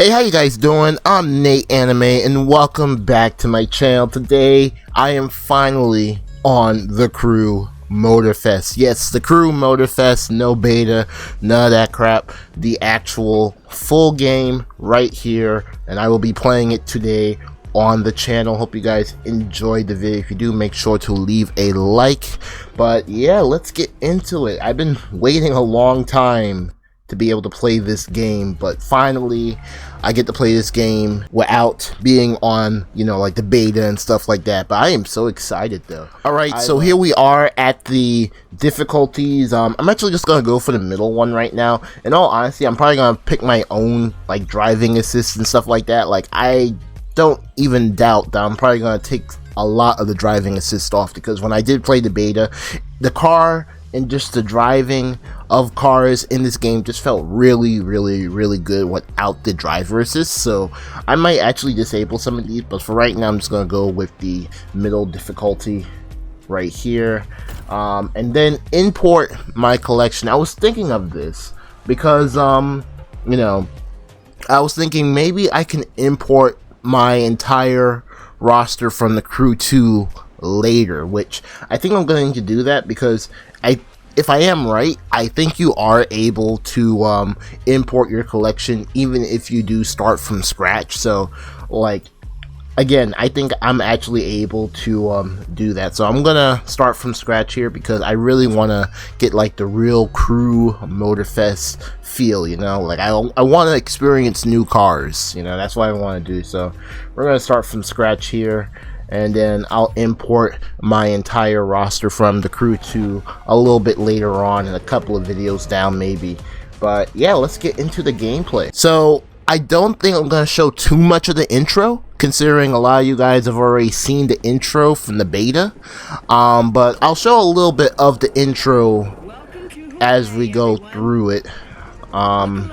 Hey, how you guys doing? I'm Nate Anime and welcome back to my channel. Today I am finally on the crew Motorfest. Yes, the crew Motorfest, no beta, none of that crap. The actual full game right here, and I will be playing it today on the channel. Hope you guys enjoyed the video. If you do, make sure to leave a like. But yeah, let's get into it. I've been waiting a long time to be able to play this game, but finally I get to play this game without being on, you know, like the beta and stuff like that. But I am so excited though. Alright, so here we are at the difficulties. I'm actually just gonna go for the middle one right now. In all honesty, I'm probably gonna pick my own like driving assist and stuff like that. Like, I don't even doubt that I'm probably gonna take a lot of the driving assist off, because when I did play the beta, the car and just the driving of cars in this game just felt really good without the driver assist. So I might actually disable some of these, but for right now I'm just gonna go with the middle difficulty right here, and then import my collection. I was thinking of this because you know, I was thinking maybe I can import my entire roster from the crew 2 later, which I think I'm going to do that, because if I am right, I think you are able to import your collection even if you do start from scratch. So like, again, I think I'm actually able to do that. So I'm gonna start from scratch here because I really want to get like the real crew Motorfest feel, you know, like I want to experience new cars, you know, that's what I want to do. So we're gonna start from scratch here, and then I'll import my entire roster from the crew 2 a little bit later on in a couple of videos down maybe. But yeah, let's get into the gameplay. So I don't think I'm going to show too much of the intro, considering a lot of you guys have already seen the intro from the beta, but I'll show a little bit of the intro as we go through it.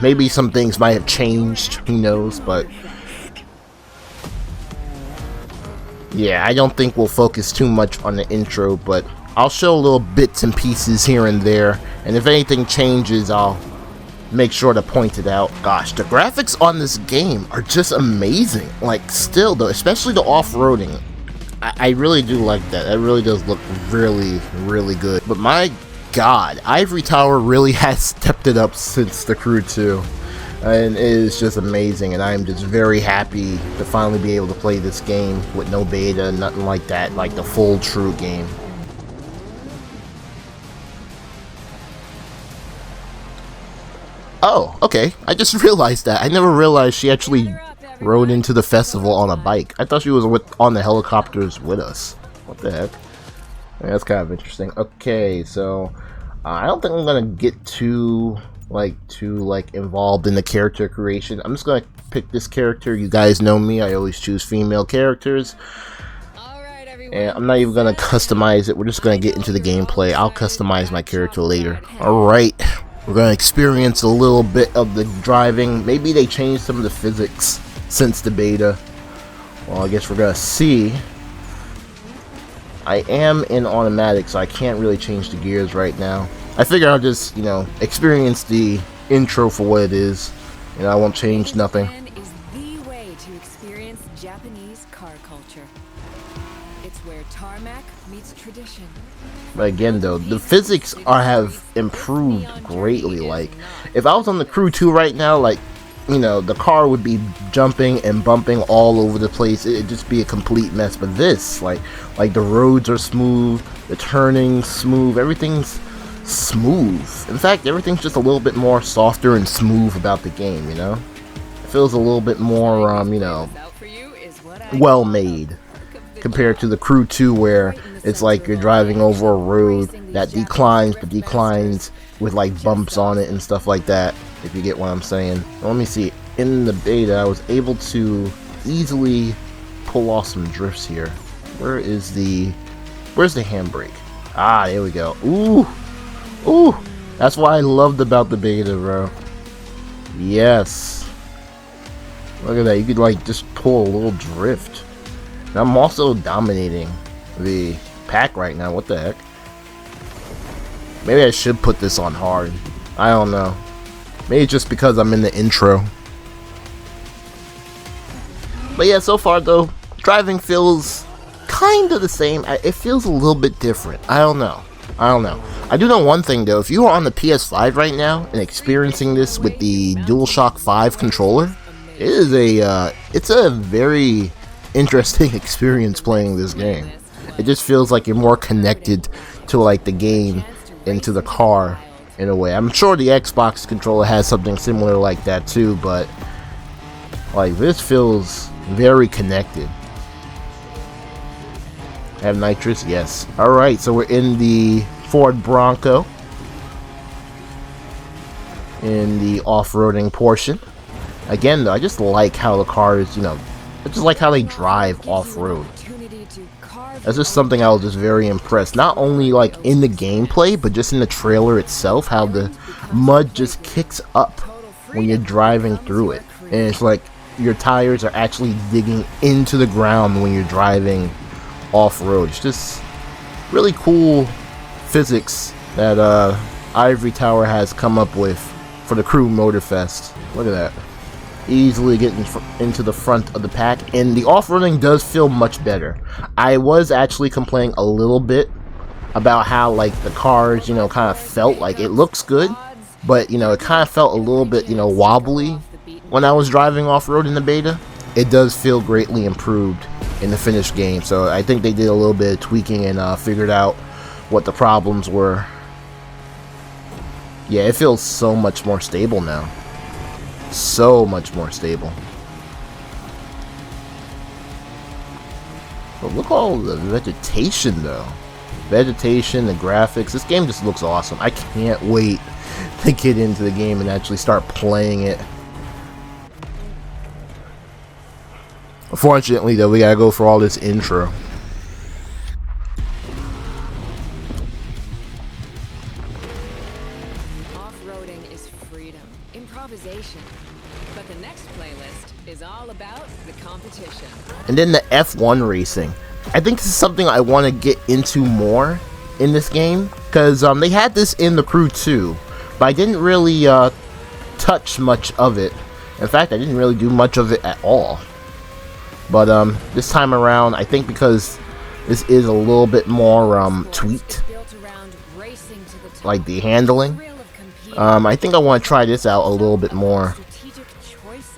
Maybe some things might have changed, who knows, but yeah, I don't think we'll focus too much on the intro, but I'll show little bits and pieces here and there, and if anything changes, I'll make sure to point it out. Gosh, the graphics on this game are just amazing. Like, still though, especially the off-roading, I really do like that. It really does look really good. But my god, Ivory Tower really has stepped it up since the crew 2. And it is just amazing, and I'm just very happy to finally be able to play this game with no beta, nothing like that, like the full true game. Oh, okay, I just realized that. I never realized she actually rode into the festival on a bike. I thought she was on the helicopters with us. What the heck? Yeah, that's kind of interesting. Okay, so I don't think I'm gonna get too involved in the character creation. I'm just gonna pick this character. You guys know me, I always choose female characters, and I'm not even gonna customize it. We're just gonna get into the gameplay. I'll customize my character later. Alright, we're gonna experience a little bit of the driving. Maybe they changed some of the physics since the beta. Well, I guess we're gonna see. I am in automatic, so I can't really change the gears right now. I figure I'll just, you know, experience the intro for what it is, and I won't change nothing. Is the way to experience Japanese car culture. It's where tarmac meets tradition. But again, though, the physics have improved greatly. Like, if I was on the crew 2 right now, like, you know, the car would be jumping and bumping all over the place. It'd just be a complete mess. But this, like the roads are smooth, the turning smooth, everything's smooth. In fact, everything's just a little bit more softer and smooth about the game, you know? It feels a little bit more, you know, well made compared to the crew 2, where it's like you're driving over a road that declines, but declines with like bumps on it and stuff like that, if you get what I'm saying. Let me see. In the beta, I was able to easily pull off some drifts here. Where's the handbrake? Ah, there we go. Ooh, that's what I loved about the beta, bro. Yes. Look at that, you could like just pull a little drift. And I'm also dominating the pack right now. What the heck? Maybe I should put this on hard. I don't know. Maybe just because I'm in the intro. But yeah, so far though, driving feels kind of the same. It feels a little bit different. I don't know. I do know one thing though, if you are on the PS5 right now and experiencing this with the DualShock 5 controller, it's a very interesting experience playing this game. It just feels like you're more connected to like the game and to the car in a way. I'm sure the Xbox controller has something similar like that too, but like this feels very connected. Have nitrous? Yes. Alright, so we're in the Ford Bronco in the off-roading portion. Again though, I just like how the cars, I just like how they drive off-road. That's just something I was just very impressed. Not only like in the gameplay, but just in the trailer itself, how the mud just kicks up when you're driving through it. And it's like your tires are actually digging into the ground when you're driving off-road. It's just really cool physics that Ivory Tower has come up with for the Crew Motorfest. Look at that. Easily getting into the front of the pack, and the off-roading does feel much better. I was actually complaining a little bit about how like the cars, kind of felt like it looks good, but it kind of felt a little bit, wobbly when I was driving off-road in the beta. It does feel greatly improved in the finished game, so I think they did a little bit of tweaking and figured out what the problems were. Yeah, it feels so much more stable now. So much more stable. But look at all the vegetation though. Vegetation, the graphics. This game just looks awesome. I can't wait to get into the game and actually start playing it. Unfortunately though, we gotta go for all this intro. Off-roading is freedom, improvisation. But the next playlist is all about the competition. And then the F1 racing. I think this is something I want to get into more in this game, because they had this in the Crew 2, but I didn't really touch much of it. In fact, I didn't really do much of it at all. But this time around, I think because this is a little bit more tweaked, like the handling, I think I want to try this out a little bit more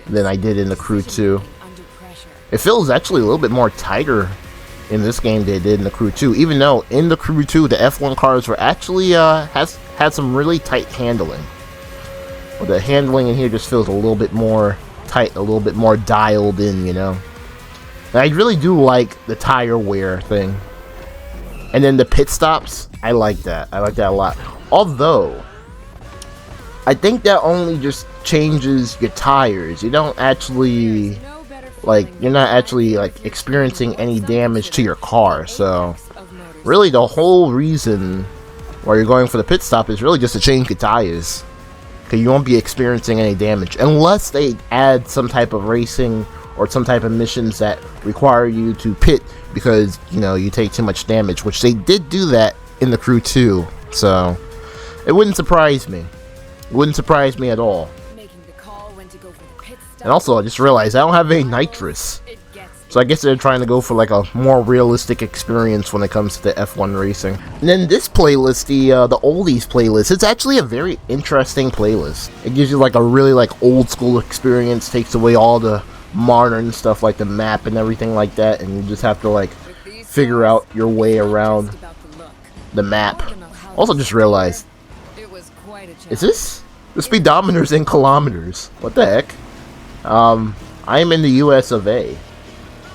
than I did in the Crew 2. It feels actually a little bit more tighter in this game than it did in the Crew 2, even though in the Crew 2 the F1 cars were actually had some really tight handling. But the handling in here just feels a little bit more tight, a little bit more dialed in, And I really do like the tire wear thing. And then the pit stops, I like that. I like that a lot. Although I think that only just changes your tires. You don't actually you're not actually experiencing any damage to your car. So really the whole reason why you're going for the pit stop is really just to change your tires, because you won't be experiencing any damage unless they add some type of racing or some type of missions that require you to pit because you take too much damage, which they did do that in the Crew 2. So it wouldn't surprise me. It wouldn't surprise me at all. And also, I just realized I don't have any nitrous, so I guess they're trying to go for a more realistic experience when it comes to the F1 racing. And then this playlist, the oldies playlist, it's actually a very interesting playlist. It gives you a really old school experience, takes away all the modern stuff like the map and everything like that, and you just have to figure out your way around the map. Also just realized, is this the speedometer's in kilometers? What the heck? I am in the US of A.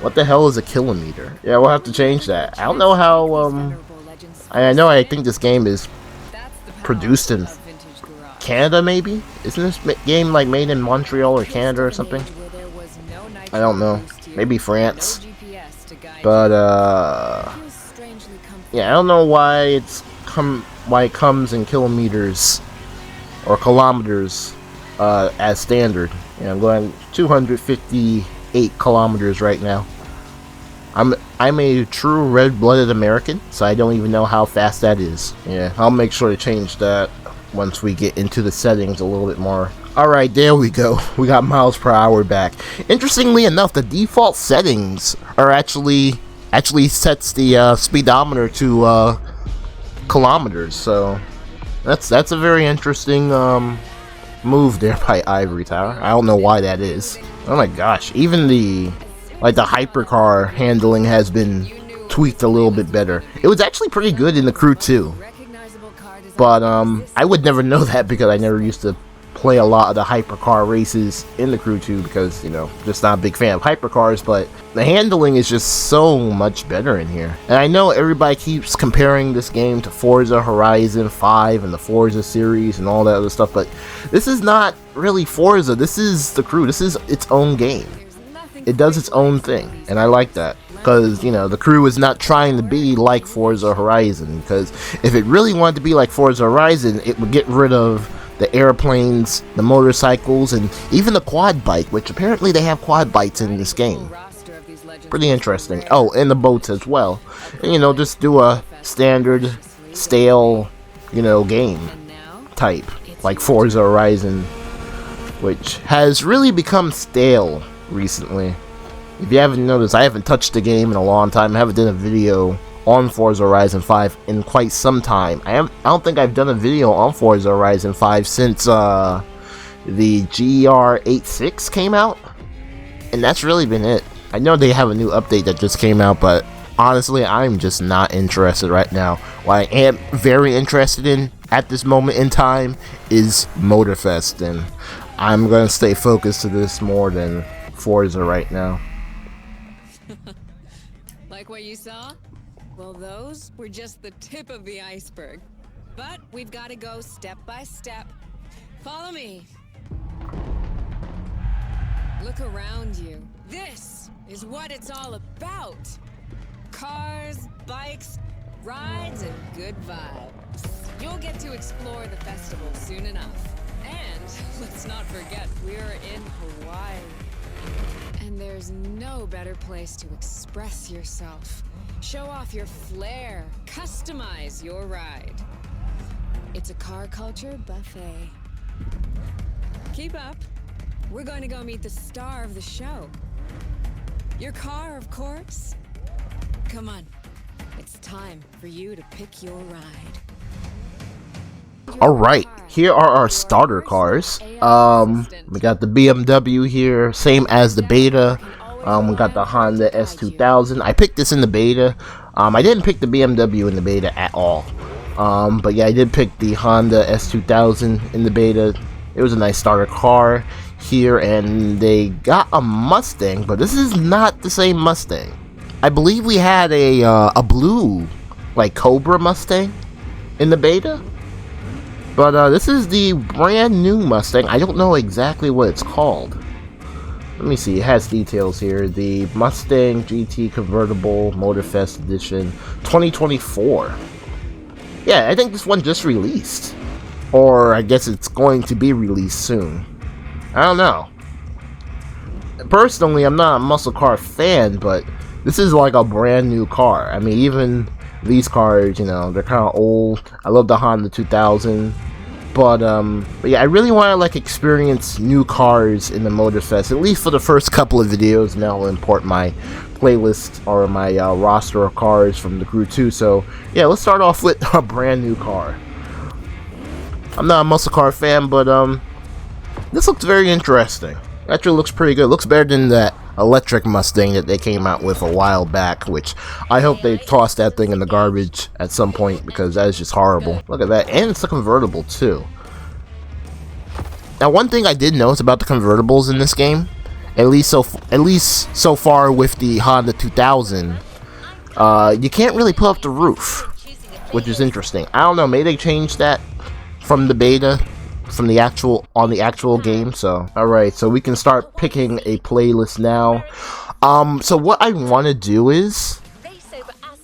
What the hell is a kilometer? Yeah, we'll have to change that. I don't know how, I think this game is produced in Canada, maybe? Isn't this game made in Montreal or Canada or something? I don't know. Maybe France. But yeah, I don't know why it comes in kilometers or kilometers as standard. I'm going 258 kilometers right now. I'm a true red-blooded American, so I don't even know how fast that is. Yeah, I'll make sure to change that once we get into the settings a little bit more Alright, there we go. We got miles per hour back. Interestingly enough, the default settings are actually sets the speedometer to kilometers, so that's a very interesting move there by Ivory Tower. I don't know why that is. Oh my gosh, even the hypercar handling has been tweaked a little bit better. It was actually pretty good in the Crew 2, but I would never know that because I never used to play a lot of the hypercar races in the Crew 2 because, you know, just not a big fan of hypercars, but the handling is just so much better in here. And I know everybody keeps comparing this game to Forza Horizon 5 and the Forza series and all that other stuff, but this is not really Forza. This is the Crew. This is its own game. It does its own thing, and I like that. Because, you know, the Crew is not trying to be like Forza Horizon, because if it really wanted to be like Forza Horizon, it would get rid of the airplanes, the motorcycles, and even the quad bike, which apparently they have quad bikes in this game. Pretty interesting. Oh, and the boats as well. And, you know, just do a standard, stale, you know, game type, like Forza Horizon, which has really become stale recently. If you haven't noticed, I haven't touched the game in a long time. I haven't done a video on Forza Horizon 5 in quite some time. I don't think I've done a video on Forza Horizon 5 since the GR86 came out, and that's really been it. I know they have a new update that just came out, but honestly, I'm just not interested right now. What I am very interested in at this moment in time is Motorfest, and I'm gonna stay focused to this more than Forza right now. Like what you saw? Well, those were just the tip of the iceberg. But we've got to go step by step. Follow me. Look around you. This is what it's all about. Cars, bikes, rides, and good vibes. You'll get to explore the festival soon enough. And let's not forget, we're in Hawaii. And there's no better place to express yourself. Show off your flair. Customize your ride. It's a car culture buffet. Keep up. We're going to go meet the star of the show. Your car, of course. Come on. It's time for you to pick your ride. Alright, here are our starter cars. We got the BMW here, same as the beta. We got the Honda S2000. I picked this in the beta. I didn't pick the BMW in the beta at all. But yeah, I did pick the Honda S2000 in the beta. It was a nice starter car here, and they got a Mustang, but this is not the same Mustang. I believe we had a blue, like Cobra Mustang in the beta. But this is the brand new Mustang. I don't know exactly what it's called. Let me see, it has details here. The Mustang GT Convertible Motorfest Edition 2024. Yeah, I think this one just released. Or I guess it's going to be released soon. I don't know. Personally, I'm not a muscle car fan, but this is like a brand new car. I mean, even these cars, you know, they're kind of old. I love the Honda 2000. But yeah, I really want to like experience new cars in the Motorfest, at least for the first couple of videos, and I'll import my playlist or my roster of cars from the Crew 2. So yeah, let's start off with a brand new car. I'm not a muscle car fan, but this looks very interesting. Actually looks pretty good. Looks better than that electric Mustang that they came out with a while back, which I hope they toss that thing in the garbage at some point because that is just horrible. Look at that, and it's a convertible too. Now, one thing I did notice about the convertibles in this game, at least so far with the Honda 2000, you can't really put up the roof, which is interesting. I don't know, maybe they changed that from the beta, from the actual game. So alright, so we can start picking a playlist now. So what I want to do is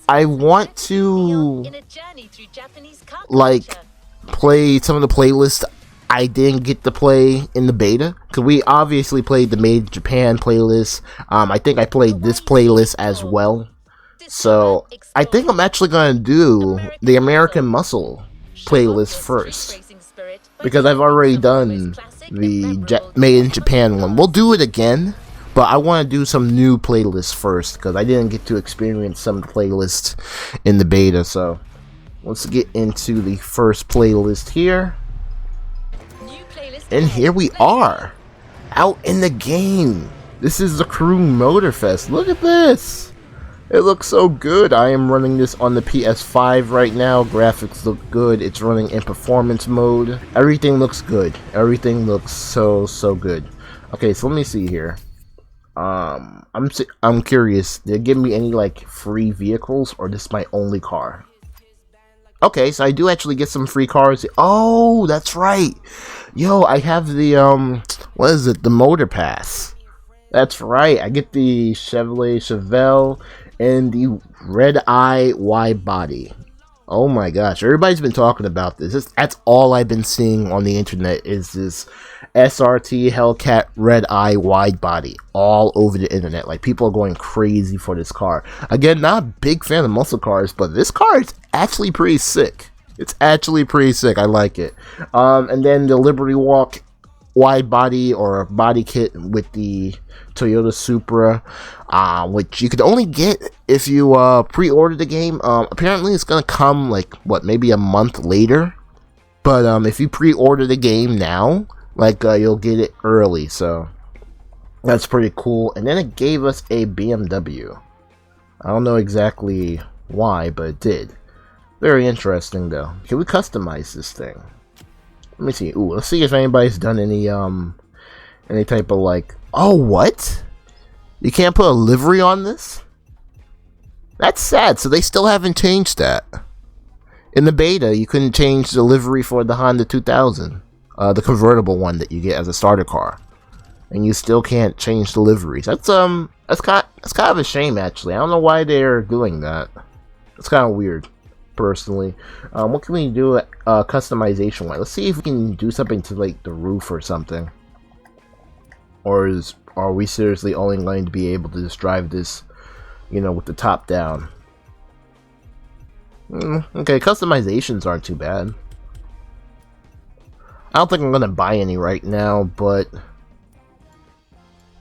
I want to like play some of the playlists I didn't get to play in the beta, because we obviously played the Made in Japan playlist. I think I played this playlist as well. So I think I'm actually going to do the American Muscle playlist first. because I've already done the Made in Japan one. We'll do it again, but I want to do some new playlists first because I didn't get to experience some playlists in the beta. So let's get into the first playlist here. And here we are, out in the game. This is the Crew Motorfest. Look at this. It looks so good. I am running this on the PS5 right now. Graphics look good. It's running in performance mode. Everything looks good. Everything looks so good. Okay, so let me see here. I'm curious. Did it give me any like free vehicles, or this is my only car? Okay, so I do actually get some free cars. Oh, that's right. Yo, I have the what is it? The Motor Pass. That's right. I get the Chevrolet Chevelle and the Red Eye wide body. Oh my gosh, everybody's been talking about this. That's all I've been seeing on the internet is this SRT Hellcat Red Eye wide body all over the internet. Like, people are going crazy for this car. Again, not a big fan of muscle cars, but this car is actually pretty sick. It's actually pretty sick. I like it. And then the Liberty Walk wide body or body kit with the Toyota Supra, which you could only get if you pre-order the game. Apparently it's gonna come like maybe a month later, but if you pre-order the game now, like you'll get it early, so that's pretty cool. And then it gave us a BMW. I don't know exactly why, but it did. Very interesting though. Can we customize this thing? Let me see. Ooh, let's see if anybody's done any type of like. Oh, what? You can't put a livery on this? That's sad. So they still haven't changed that. In the beta, you couldn't change the livery for the Honda 2000, the convertible one that you get as a starter car, and you still can't change the liveries. That's kind of a shame, actually. I don't know why they're doing that. It's kind of weird, personally. What can we do customization wise? Let's see if we can do something to like the roof or something. Or are we seriously only going to be able to just drive this, you know, with the top down? Okay, customizations aren't too bad. I don't think I'm gonna buy any right now, but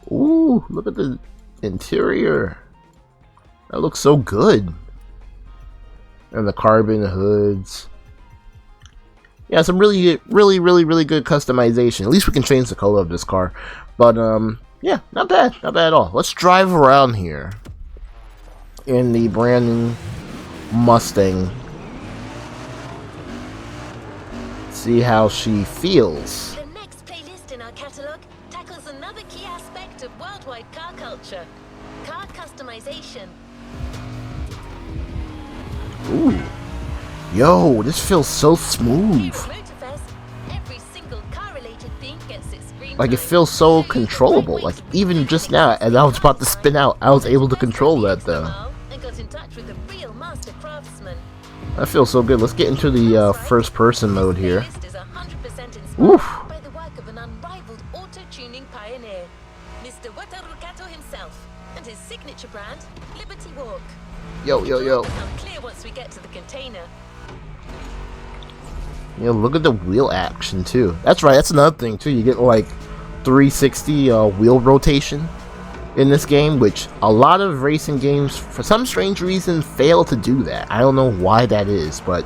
ooh, look at the interior. That looks so good. And the carbon hoods. Yeah, some really good customization. At least we can change the color of this car. But yeah, not bad at all. Let's drive around here in the brand new Mustang. See how she feels. The next playlist in our catalog tackles another key aspect of worldwide car culture: car customization. Ooh. Yo, this feels so smooth. Like, it feels so controllable. Like, even just now, as I was about to spin out, I was able to control that, though. That feels so good. Let's get into the first-person mode here. Oof. Yo. Yeah, look at the wheel action too. That's right, that's another thing too. You get like 360 wheel rotation in this game, which a lot of racing games, for some strange reason, fail to do that. I don't know why that is, but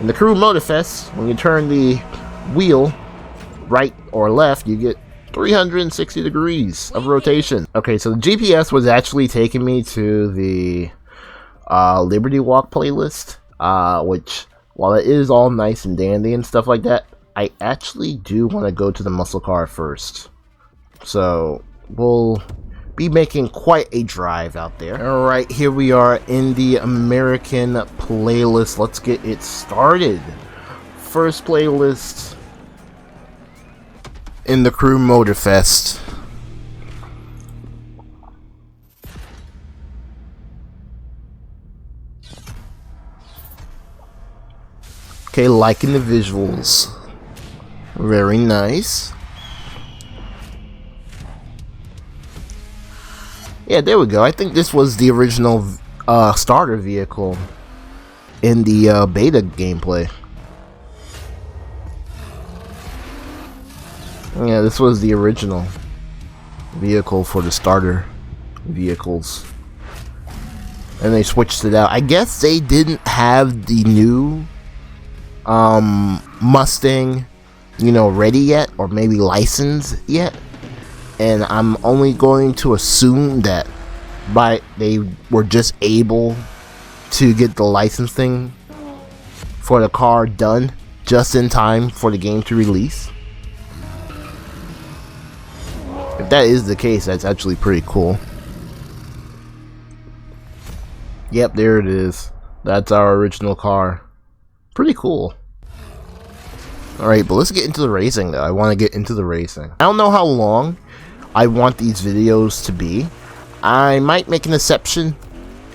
in the Crew Motorfest, when you turn the wheel right or left, you get 360 degrees of rotation. Okay, so the GPS was actually taking me to the Liberty Walk playlist, which, while it is all nice and dandy and stuff like that, I actually do want to go to the muscle car first. So we'll be making quite a drive out there. Alright, here we are in the American playlist. Let's get it started. First playlist in the Crew Motorfest. Okay, liking the visuals. Very nice. Yeah, there we go. I think this was the original starter vehicle in the beta gameplay. Yeah, this was the original vehicle for the starter vehicles. And they switched it out. I guess they didn't have the new Mustang, you know, ready yet, or maybe licensed yet. And I'm only going to assume that they were just able to get the licensing for the car done just in time for the game to release. If that is the case, that's actually pretty cool. Yep, there it is. That's our original car. Pretty cool. Alright, but let's get into the racing though. I want to get into the racing. I don't know how long I want these videos to be. I might make an exception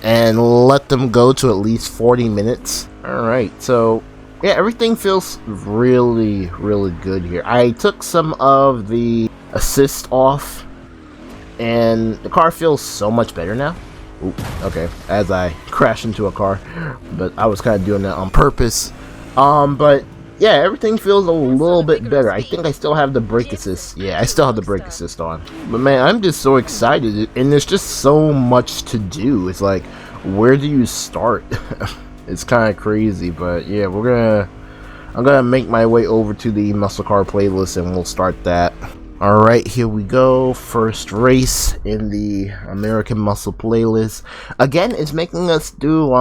and let them go to at least 40 minutes. Alright, so yeah, everything feels really, really good here. I took some of the assist off and the car feels so much better now. Ooh, okay, as I crashed into a car, but I was kind of doing that on purpose. But yeah, everything feels a little bit better. I think I still have the brake assist. Yeah, I still have the brake assist on. But man, I'm just so excited, and there's just so much to do. It's like, where do you start? It's kind of crazy, but yeah, I'm gonna make my way over to the muscle car playlist, and we'll start that. Alright, here we go. First race in the American Muscle playlist. Again, it's making us do,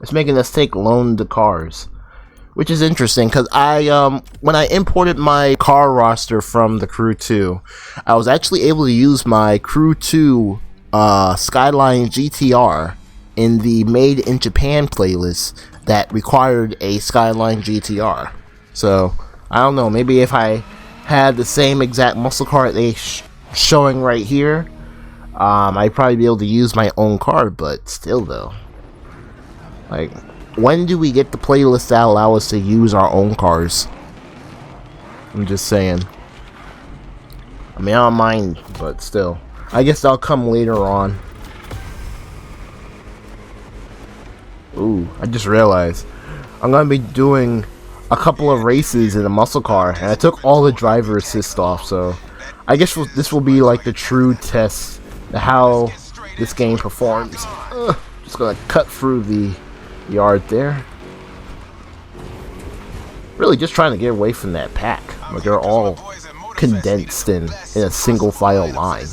it's making us take loaned cars. Which is interesting, because when I imported my car roster from the Crew 2, I was actually able to use my Crew 2 Skyline GTR in the Made in Japan playlist that required a Skyline GTR. So, I don't know, maybe if I had the same exact muscle car they showing right here, I'd probably be able to use my own car, but still though. Like, when do we get the playlist that allow us to use our own cars? I'm just saying. I mean, I don't mind, but still. I guess that'll come later on. Ooh, I just realized I'm gonna be doing a couple of races in a muscle car, and I took all the driver assist off, so I guess this will be like the true test of how this game performs. Just gonna cut through the yard there. Really just trying to get away from that pack. Like they're all condensed in a single file line.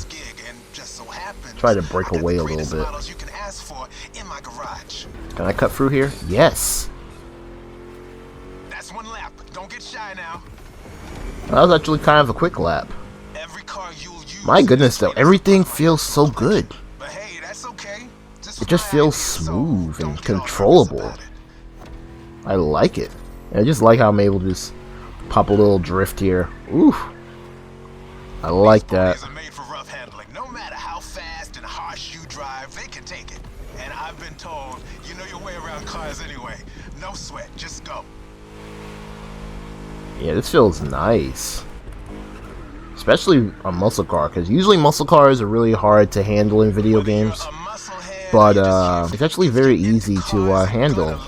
Try to break away a little bit. Can I cut through here? Yes. That's one lap. Don't get shy now. That was actually kind of a quick lap. My goodness though, everything feels so good. But hey, that's okay. It just feels smooth and controllable. I like it. And I just like how I'm able to just pop a little drift here. Ooh. I like that. These are made for rough handling. No matter how fast and harsh you drive, they can take it. And I've been told you know your way around cars anyway. No sweat, just go. Yeah, this feels nice. Especially a muscle car, because usually muscle cars are really hard to handle in video games. But it's actually very easy to handle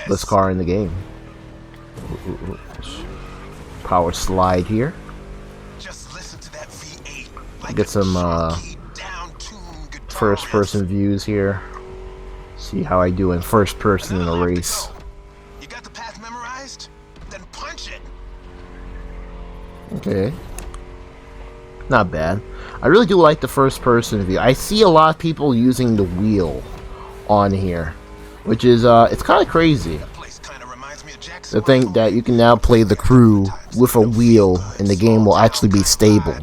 this car in the game. Power slide here. Get some first person views here. See how I do in first person in a race. You got the path memorized? Then punch it. Okay. Not bad. I really do like the first person view. I see a lot of people using the wheel on here, which is it's kind of crazy to think that you can now play the Crew with a wheel and the game will actually be stable.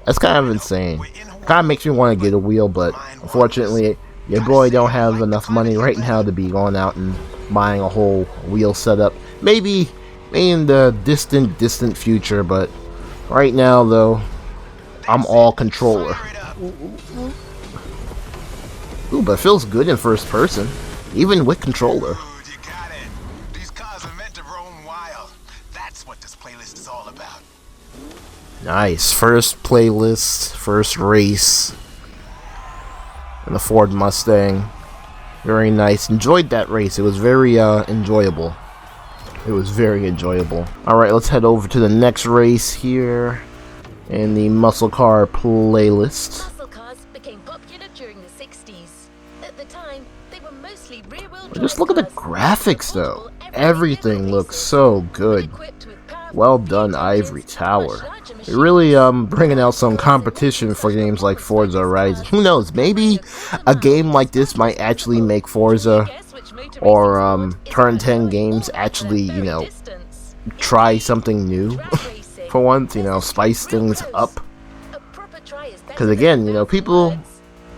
That's kind of insane. Kind of makes me want to get a wheel, but unfortunately your boy don't have enough money right now to be going out and buying a whole wheel setup. Maybe in the distant future, but right now though, I'm all controller. Ooh, but it feels good in first person, even with controller. You got it. These cars are meant to roam wild. That's what this playlist is all about. Nice. First playlist, first race. And the Ford Mustang. Very nice. Enjoyed that race. It was very enjoyable. It was very enjoyable. Alright, let's head over to the next race here in the muscle car playlist. Muscle cars became popular during the 60s. At the time, they were mostly rear-wheel drive. Just look at the cars, graphics though. affordable Everything everyday looks races, so good. equipped with powerful Well done, V8 Ivory engines, Tower. much larger They're really machines. bringing out some competition for games like Forza Horizon. Who knows, maybe a game like this might actually make Forza or Turn 10 games actually, you know, try something new for once, you know, spice things up. Because again, you know, people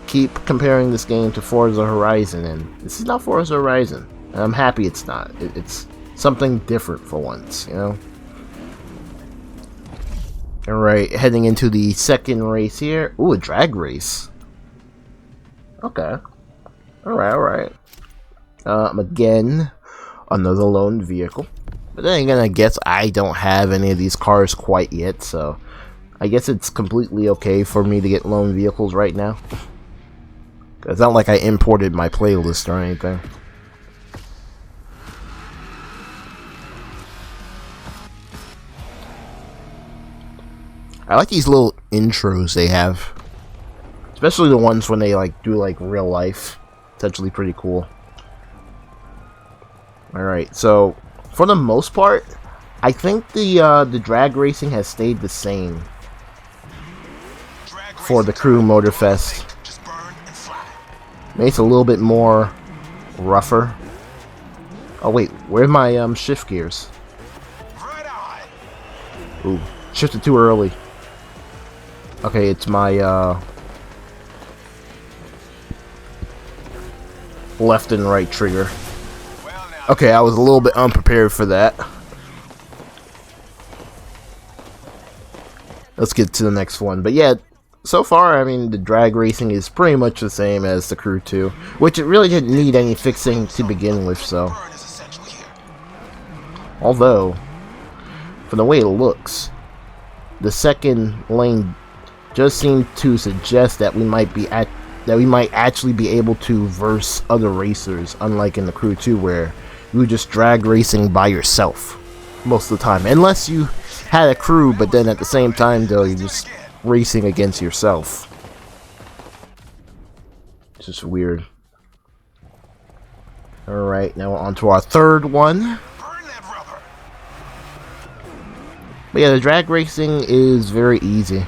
keep comparing this game to Forza Horizon, and this is not Forza Horizon. And I'm happy it's not. It's something different for once, you know. Alright, heading into the second race here. Ooh, a drag race. Okay. Alright. Again, another loaned vehicle. But then again, I guess I don't have any of these cars quite yet, so I guess it's completely okay for me to get loaned vehicles right now. It's not like I imported my playlist or anything. I like these little intros they have. Especially the ones when they like do like real life. It's actually pretty cool. Alright, so for the most part, I think the drag racing has stayed the same for the Crew Motorfest. Maybe it's a little bit more rougher. Oh wait, where's my shift gears? Ooh, shifted too early. Okay, it's my left and right trigger. Okay, I was a little bit unprepared for that. Let's get to the next one. But yeah, so far, I mean, the drag racing is pretty much the same as the Crew 2, which it really didn't need any fixing to begin with, so. Although, from the way it looks, the second lane just seemed to suggest that we might actually be able to verse other racers, unlike in the Crew 2 where you were just drag racing by yourself most of the time, unless you had a crew, but then at the same time though you're just racing against yourself. It's just weird. Alright, now we're on to our third one. But yeah, the drag racing is very easy.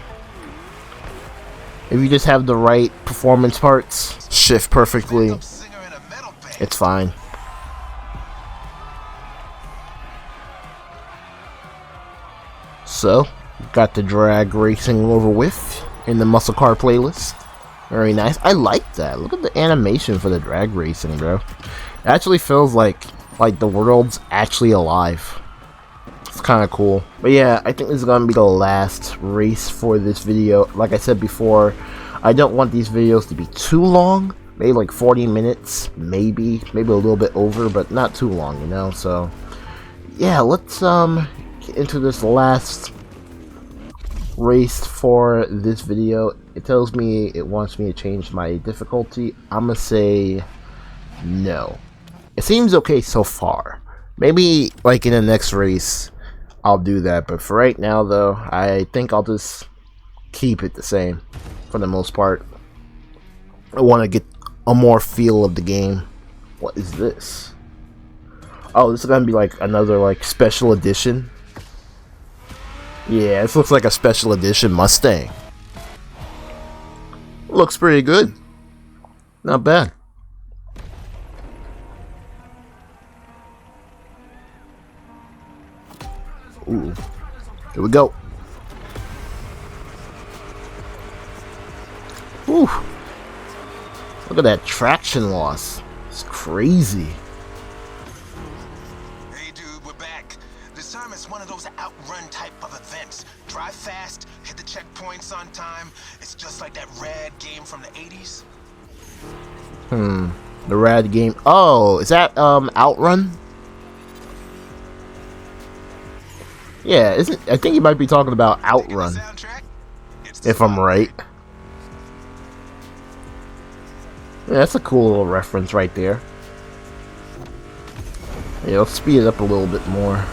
If you just have the right performance parts, shift perfectly, it's fine. So, got the drag racing over with in the muscle car playlist. Very nice. I like that. Look at the animation for the drag racing, bro. It actually feels like the world's actually alive. It's kind of cool. But yeah, I think this is going to be the last race for this video. Like I said before, I don't want these videos to be too long. Maybe like 40 minutes, maybe a little bit over, but not too long, you know. So yeah, let's get into this last race for this video. It tells me it wants me to change my difficulty. I'm gonna say no. It seems okay so far. Maybe like in the next race I'll do that, but for right now though, I think I'll just keep it the same for the most part. I want to get a more feel of the game. What is this? Oh, this is gonna be like another like special edition. Yeah, this looks like a special edition Mustang. Looks pretty good. Not bad. Ooh. Here we go. Ooh. Look at that traction loss. It's crazy. Hey dude, we're back. This time it's one of those outrun type of events. Drive fast, hit the checkpoints on time. It's just like that rad game from the 80s. The rad game. Oh, is that Outrun? Yeah, isn't I think you might be talking about Outrun. If I'm right. Yeah, that's a cool little reference right there. Yeah, let's speed it up a little bit more.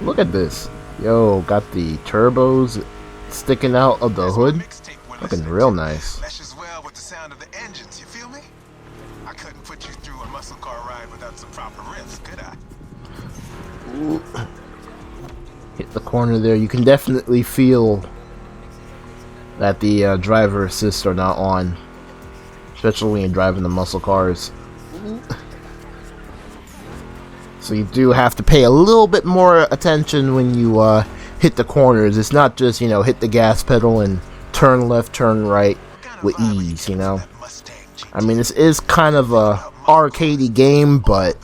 Look at this. Yo, got the turbos sticking out of the hood. Looking real nice. Meshes well with the sound of the engines, you feel me? I couldn't put you through a muscle car ride without some proper riffs, could I? Ooh. Hit the corner there. You can definitely feel that the driver assists are not on, especially when you're driving the muscle cars. So you do have to pay a little bit more attention when you hit the corners. It's not just, you know, hit the gas pedal and turn left, turn right with ease, you know. I mean, this is kind of a arcadey game, but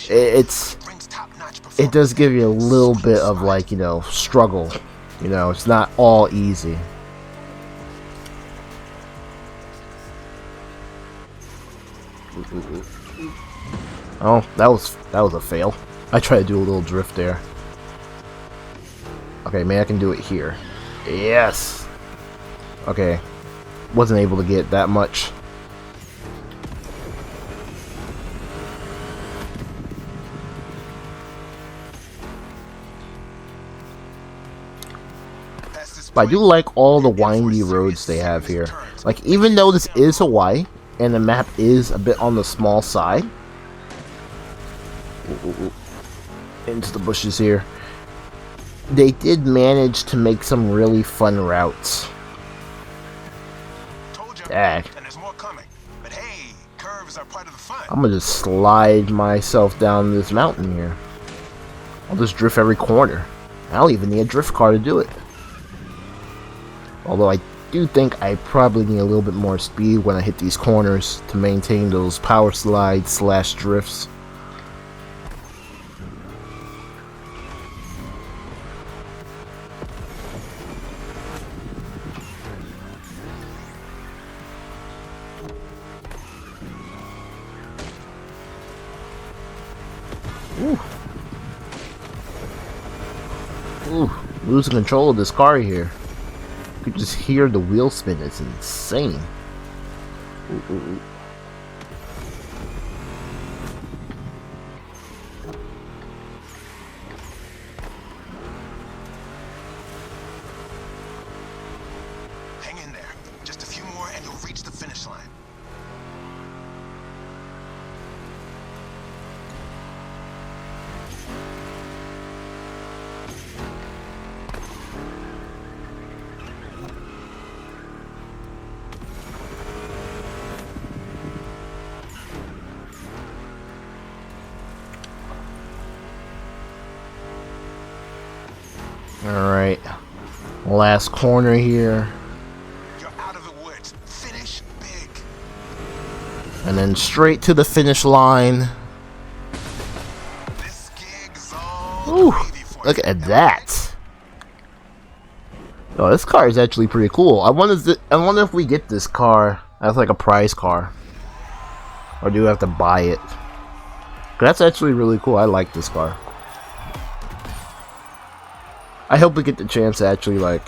it does give you a little bit of, like, you know, struggle. You know, it's not all easy. Oh, that was a fail. I tried to do a little drift there. Okay, maybe I can do it here. Yes. Okay, wasn't able to get that much. But I do like all the windy roads they have here. Like, even though this is Hawaii and the map is a bit on the small side. Into the bushes here. They did manage to make some really fun routes. Dang. I'm gonna just slide myself down this mountain here. I'll just drift every corner. I don't even need a drift car to do it. Although I do think I probably need a little bit more speed when I hit these corners to maintain those power slides slash drifts. Ooh, losing control of this car here. You could just hear the wheel spin. It's insane. Ooh. Hang in there. Just a few more and you'll reach the finish line. Alright, last corner here. You're out of the woods. Finish big. And then straight to the finish line. This gig's all Ooh, gravy for look you. at that. Oh, this car is actually pretty cool. I wonder if we get this car as like a prize car. Or do we have to buy it? That's actually really cool. I like this car. I hope we get the chance to actually, like,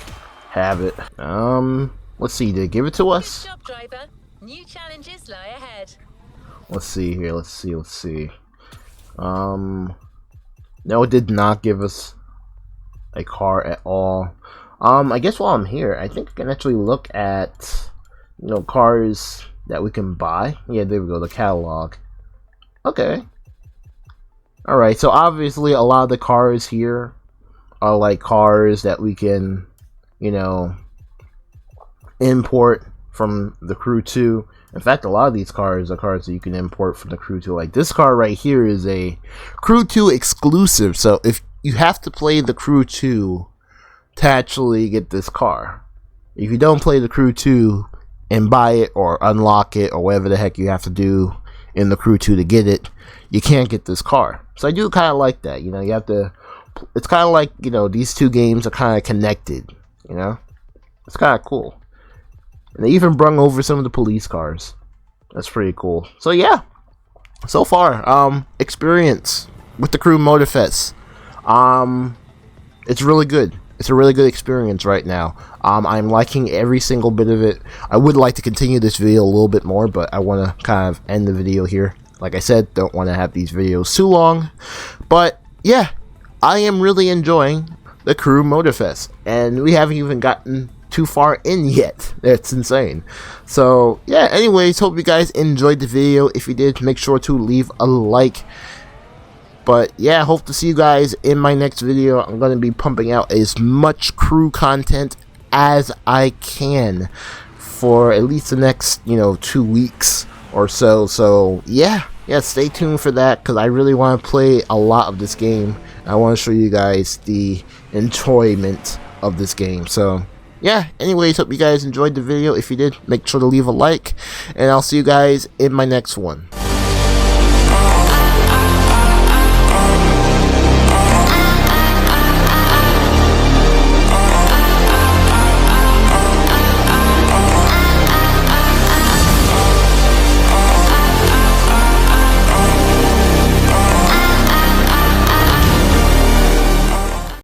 have it. Let's see, did it give it to us? Good job, driver. New challenges lie ahead. Let's see here, let's see. No, it did not give us a car at all. I guess while I'm here, I think I can actually look at, you know, cars that we can buy. Yeah, there we go, the catalog. Okay. Alright, so obviously a lot of the cars here are like cars that we can, you know, import from the Crew 2. In fact, a lot of these cars are cars that you can import from the Crew 2. Like this car right here is a Crew 2 exclusive. So if you have to play the Crew 2 to actually get this car. If you don't play the Crew 2 and buy it or unlock it or whatever the heck you have to do in the Crew 2 to get it, you can't get this car. So I do kind of like that. You know, you have to... It's kind of like, you know, these two games are kind of connected, you know? It's kind of cool. And they even brung over some of the police cars. That's pretty cool. So yeah, so far, experience with the Crew Motorfest. It's really good. It's a really good experience right now. I'm liking every single bit of it. I would like to continue this video a little bit more, but I want to kind of end the video here. like I said, don't want to have these videos too long. But yeah, I am really enjoying the Crew Motorfest, and we haven't even gotten too far in yet. It's insane. So yeah, anyways, hope you guys enjoyed the video. If you did, make sure to leave a like. But yeah, hope to see you guys in my next video. I'm going to be pumping out as much Crew content as I can for at least the next 2 weeks or so. So yeah, stay tuned for that, because I really want to play a lot of this game. I want to show you guys the enjoyment of this game. So yeah, anyways, hope you guys enjoyed the video. If you did, make sure to leave a like, and I'll see you guys in my next one.